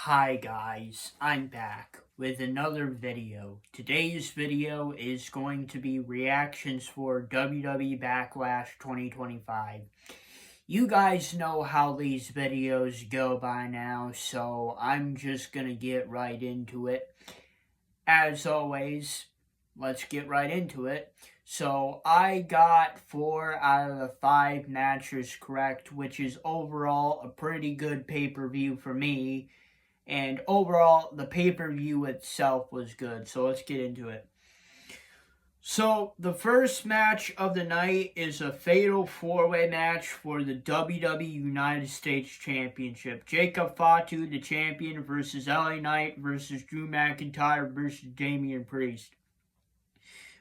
Hi guys, I'm back with another video. Today's video is going to be reactions for WWE Backlash 2025. You guys know how these videos go by now, so I'm just gonna get right into it. As always, let's get right into it. So I got 4 out of the 5 matches correct, which is overall a pretty good pay-per-view for me. And overall, the pay-per-view itself was good. So let's get into it. So the first match of the night is a fatal 4-way match for the WWE United States Championship. Jacob Fatu, the champion, versus LA Knight versus Drew McIntyre versus Damian Priest.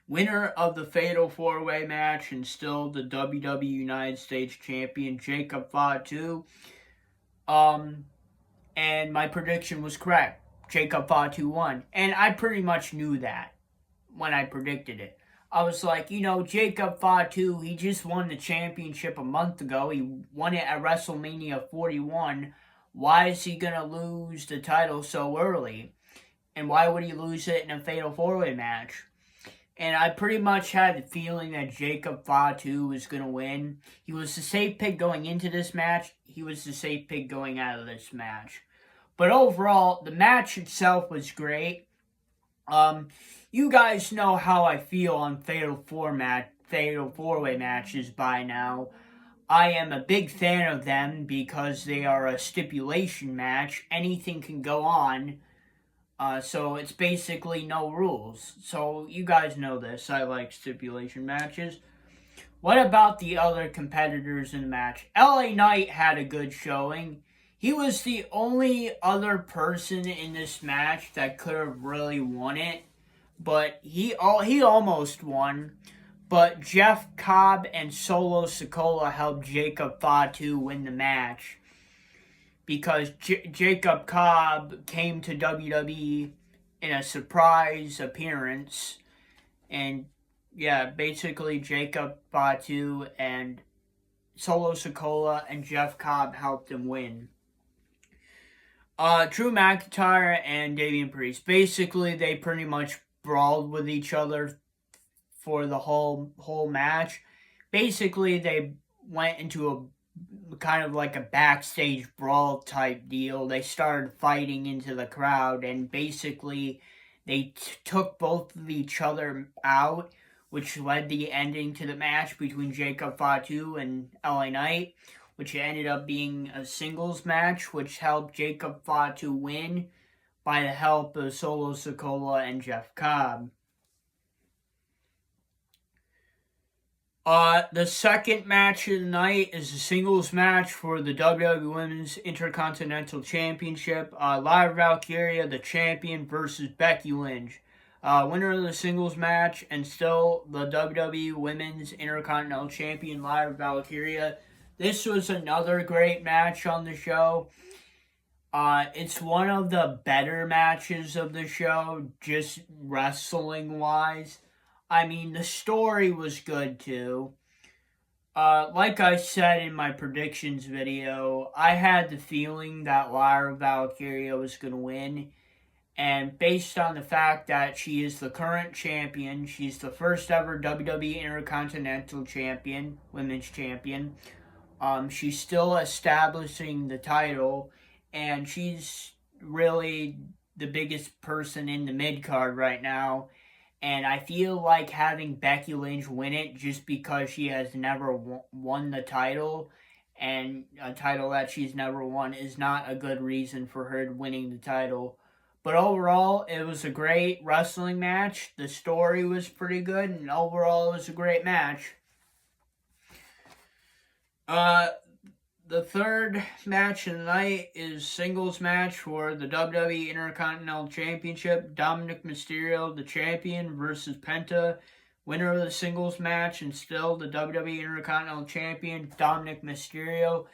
Winner of the fatal 4-way match and still the WWE United States Champion, Jacob Fatu. And my prediction was correct. Jacob Fatu won. And I pretty much knew that when I predicted it. I was like, Jacob Fatu, he just won the championship a month ago. He won it at WrestleMania 41. Why is he going to lose the title so early? And why would he lose it in a fatal 4-way match? And I pretty much had the feeling that Jacob Fatu was going to win. He was the safe pick going into this match. He was the safe pick going out of this match. But overall, the match itself was great. You guys know how I feel on fatal 4-way matches by now. I am a big fan of them because they are a stipulation match. Anything can go on. So it's basically no rules. So you guys know this. I like stipulation matches. What about the other competitors in the match? LA Knight had a good showing. He was the only other person in this match that could have really won it, but he almost won. But Jeff Cobb and Solo Sikoa helped Jacob Fatu win the match because Jacob Cobb came to WWE in a surprise appearance, and basically Jacob Fatu and Solo Sikoa and Jeff Cobb helped him win. Drew McIntyre and Damian Priest. Basically, they pretty much brawled with each other for the whole match. Basically, they went into a kind of like a backstage brawl type deal. They started fighting into the crowd, and basically, they took both of each other out, which led the ending to the match between Jacob Fatu and LA Knight, which ended up being a singles match, which helped Jacob Fatu win by the help of Solo Sikoa and Jeff Cobb. The second match of the night is a singles match for the WWE Women's Intercontinental Championship. Lyra Valkyria, the champion, versus Becky Lynch. Winner of the singles match and still the WWE Women's Intercontinental Champion, Lyra Valkyria. This was another great match on the show. It's one of the better matches of the show, just wrestling-wise. I mean, the story was good, too. Like I said in my predictions video, I had the feeling that Lyra Valkyria was going to win. And based on the fact that she is the current champion, she's the first ever WWE Intercontinental Champion, Women's Champion. She's still establishing the title, and she's really the biggest person in the mid-card right now. And I feel like having Becky Lynch win it just because she has never won the title, and a title that she's never won, is not a good reason for her winning the title. But overall, it was a great wrestling match. The story was pretty good, and overall, it was a great match. The third match of the night is singles match for the WWE Intercontinental Championship. Dominic Mysterio, the champion, versus Penta. Winner of the singles match and still the WWE Intercontinental Champion, Dominic Mysterio.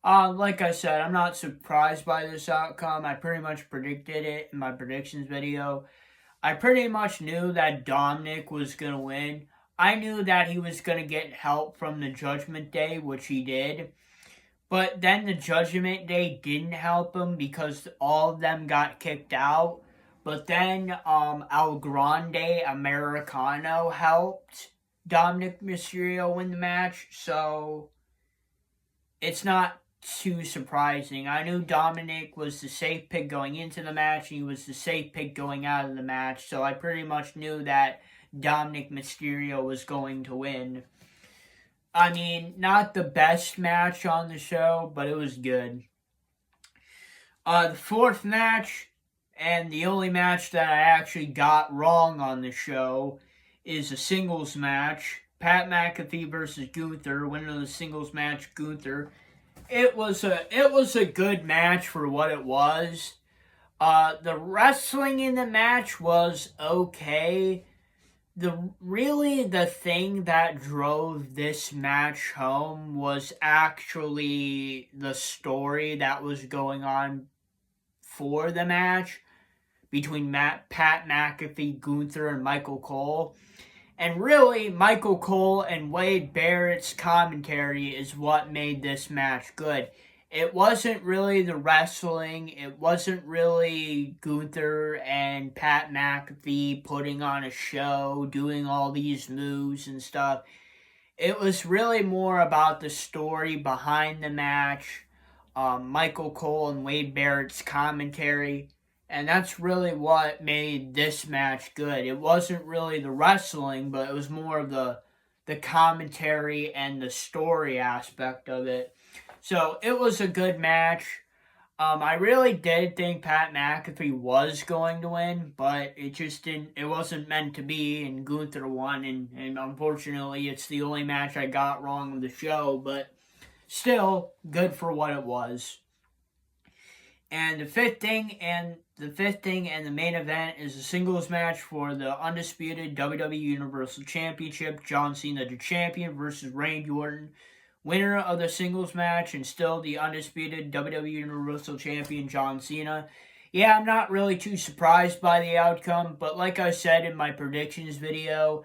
Like I said, I'm not surprised by this outcome. I pretty much predicted it in my predictions video. I pretty much knew that Dominic was going to win. I knew that he was going to get help from the Judgment Day, which he did. But then the Judgment Day didn't help him because all of them got kicked out. But then El Grande Americano helped Dominic Mysterio win the match. So it's not too surprising. I knew Dominic was the safe pick going into the match, and he was the safe pick going out of the match. So I pretty much knew that Dominic Mysterio was going to win. I mean, not the best match on the show, but it was good. The fourth match, and the only match that I actually got wrong on the show, is a singles match. Pat McAfee versus Gunther, winner of the singles match, Gunther. It was a good match for what it was. The wrestling in the match was okay. The thing that drove this match home was actually the story that was going on for the match between Pat McAfee, Gunther, and Michael Cole. And really, Michael Cole and Wade Barrett's commentary is what made this match good. It wasn't really the wrestling. It wasn't really Gunther and Pat McAfee putting on a show, doing all these moves and stuff. It was really more about the story behind the match, Michael Cole and Wade Barrett's commentary. And that's really what made this match good. It wasn't really the wrestling, but it was more of the commentary and the story aspect of it. So it was a good match. I really did think Pat McAfee was going to win, but it just didn't. It wasn't meant to be, and Gunther won. And unfortunately, it's the only match I got wrong of the show. But still, good for what it was. And the fifth thing and the main event is a singles match for the undisputed WWE Universal Championship. John Cena, the champion, versus Randy Orton, winner of the singles match and still the undisputed WWE Universal Champion, John Cena. Yeah, I'm not really too surprised by the outcome, but like I said in my predictions video,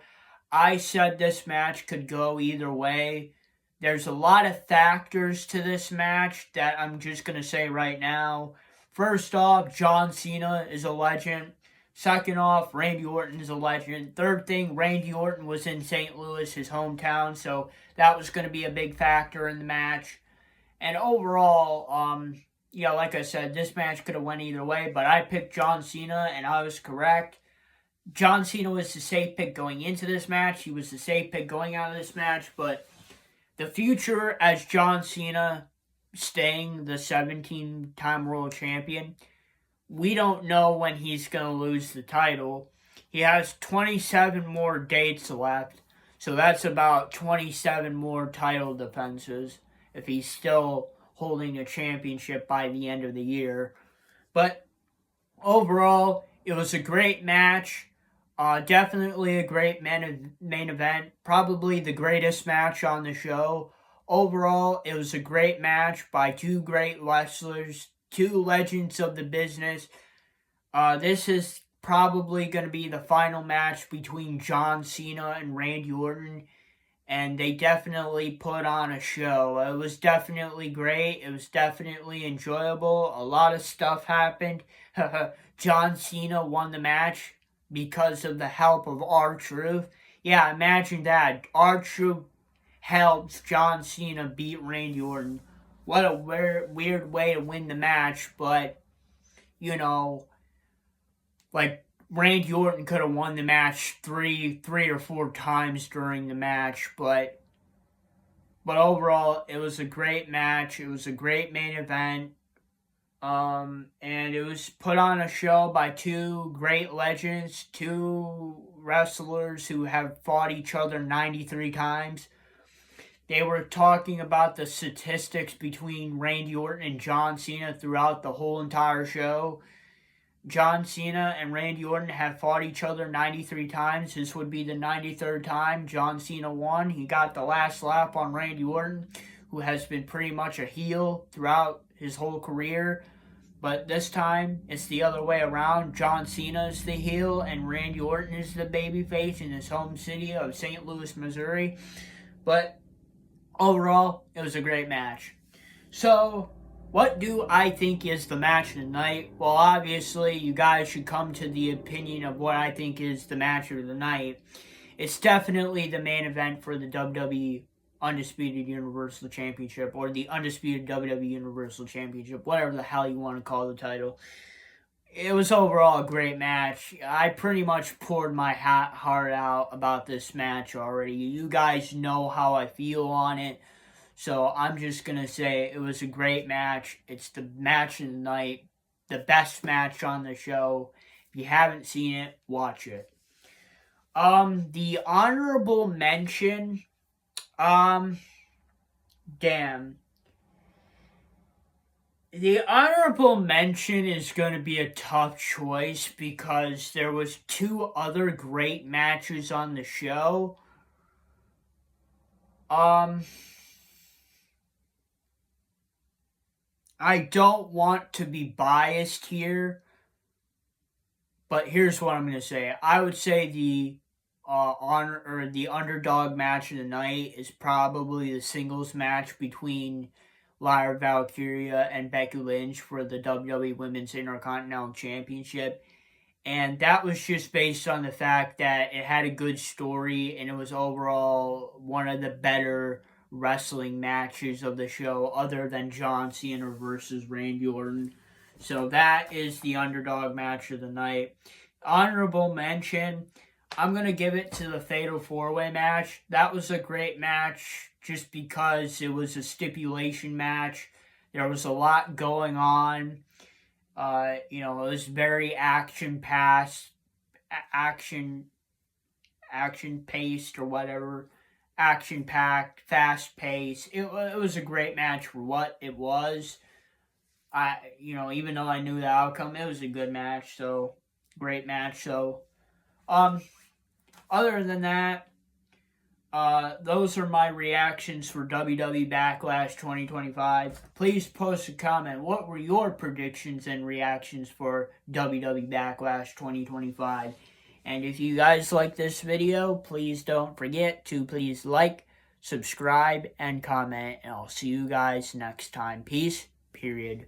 I said this match could go either way. There's a lot of factors to this match that I'm just going to say right now. First off, John Cena is a legend. Second off, Randy Orton is a legend. Third thing, Randy Orton was in St. Louis, his hometown, so that was going to be a big factor in the match. And overall, like I said, this match could have went either way, but I picked John Cena, and I was correct. John Cena was the safe pick going into this match. He was the safe pick going out of this match, but the future as John Cena staying the 17-time world champion, we don't know when he's going to lose the title. He has 27 more dates left, so that's about 27 more title defenses if he's still holding a championship by the end of the year. But overall, it was a great match. Definitely a great main event. Probably the greatest match on the show. Overall, it was a great match by two great wrestlers, two legends of the business. This is probably going to be the final match between John Cena and Randy Orton. And they definitely put on a show. It was definitely great. It was definitely enjoyable. A lot of stuff happened. John Cena won the match because of the help of R-Truth. Yeah, imagine that. R-Truth helps John Cena beat Randy Orton. What a weird way to win the match, but, Randy Orton could have won the match three or four times during the match, but overall, it was a great match. It was a great main event. And it was put on a show by two great legends, two wrestlers who have fought each other 93 times. They were talking about the statistics between Randy Orton and John Cena throughout the whole entire show. John Cena and Randy Orton have fought each other 93 times. This would be the 93rd time John Cena won. He got the last laugh on Randy Orton, who has been pretty much a heel throughout his whole career. But this time, it's the other way around. John Cena is the heel, and Randy Orton is the babyface in his home city of St. Louis, Missouri. But overall, it was a great match. So, what do I think is the match of the night? Well, obviously, you guys should come to the opinion of what I think is the match of the night. It's definitely the main event for the WWE Undisputed Universal Championship, or the Undisputed WWE Universal Championship, whatever the hell you want to call the title. It was overall a great match. I pretty much poured my heart out about this match already. You guys know how I feel on it. So I'm just going to say it was a great match. It's the match of the night, the best match on the show. If you haven't seen it, watch it. The honorable mention, damn. The honorable mention is going to be a tough choice because there was 2 other great matches on the show. I don't want to be biased here, but here's what I'm going to say. I would say the the underdog match of the night is probably the singles match between Lyra Valkyria and Becky Lynch for the WWE Women's Intercontinental Championship. And that was just based on the fact that it had a good story and it was overall one of the better wrestling matches of the show other than John Cena versus Randy Orton. So that is the underdog match of the night. Honorable mention, I'm going to give it to the Fatal 4-Way match. That was a great match just because it was a stipulation match. There was a lot going on. It was very action-paced or whatever. Action-packed, fast-paced. It was a great match for what it was. Even though I knew the outcome, it was a good match. So, great match. So, other than that, those are my reactions for WWE Backlash 2025. Please post a comment. What were your predictions and reactions for WWE Backlash 2025? And if you guys like this video, please don't forget to please like, subscribe, and comment. And I'll see you guys next time. Peace. Period.